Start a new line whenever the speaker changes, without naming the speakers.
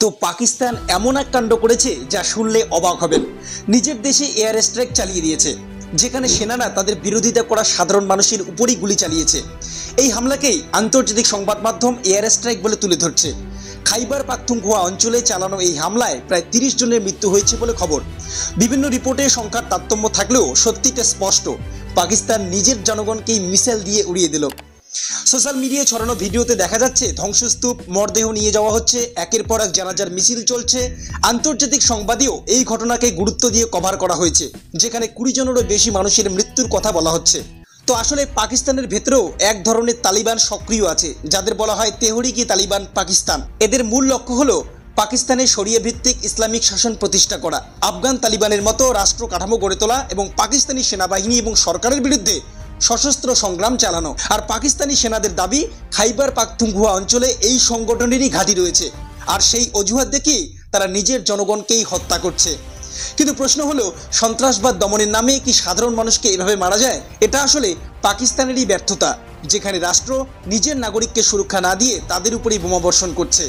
তো পাকিস্তান এমন এক কাণ্ড করেছে যা শুনলে অবাক হবেন। নিজের দেশে এয়ার স্ট্রাইক চালিয়ে দিয়েছে, যেখানে সেনারা তাদের বিরোধিতা করা সাধারণ মানুষের উপরই গুলি চালিয়েছে। এই হামলাকেই আন্তর্জাতিক সংবাদ মাধ্যম এয়ার স্ট্রাইক বলে তুলে ধরছে। খাইবার পাখতুনখোয়া অঞ্চলে চালানো এই হামলায় প্রায় 30 জনের মৃত্যু হয়েছে বলে খবর। বিভিন্ন রিপোর্টে সংখ্যার তারতম্য থাকলেও সত্যিটা স্পষ্ট, পাকিস্তান নিজের জনগণকেই মিসাইল দিয়ে উড়িয়ে দিল। সোশ্যাল মিডিয়ায় ছড়ানো ভিডিওতে দেখা যাচ্ছে ধ্বংসস্তূপ, মরদেহ নিয়ে যাওয়া হচ্ছে, একের পর এক জানাজার মিছিল চলছে। আন্তর্জাতিক সংবাদেও এই ঘটনাকে গুরুত্ব দিয়ে কভার করা হয়েছে, যেখানে 20 জনেরও বেশি মানুষের মৃত্যুর কথা বলা হচ্ছে। তো আসলে পাকিস্তানের ভেতরেও এক ধরনের তালিবান সক্রিয় আছে, যাদের বলা হয় তেহরিকি তালিবান পাকিস্তান। এদের মূল লক্ষ্য হলো পাকিস্তানে শরিয়া ভিত্তিক ইসলামিক শাসন প্রতিষ্ঠা করা, আফগান তালিবানের মতো রাষ্ট্র কাঠামো গড়ে তোলা এবং পাকিস্তানি সেনাবাহিনী এবং সরকারের বিরুদ্ধে সশস্ত্র সংগ্রাম চালানো। আর পাকিস্তানি সেনাদের দাবি খাইবার পাখতুনখোয়া অঞ্চলে এই সংগঠনেরই ঘাঁটি রয়েছে, আর সেই অজুহাত দেখিয়ে তারা নিজের জনগণকেই হত্যা করছে। কিন্তু প্রশ্ন হলো, সন্ত্রাসবাদ দমনের নামে কি সাধারণ মানুষকে এভাবে মারা যায়? এটা আসলে পাকিস্তানেরই ব্যর্থতা, যেখানে রাষ্ট্র নিজের নাগরিককে সুরক্ষা না দিয়ে তাদের উপরেই বোমাবর্ষণ করছে।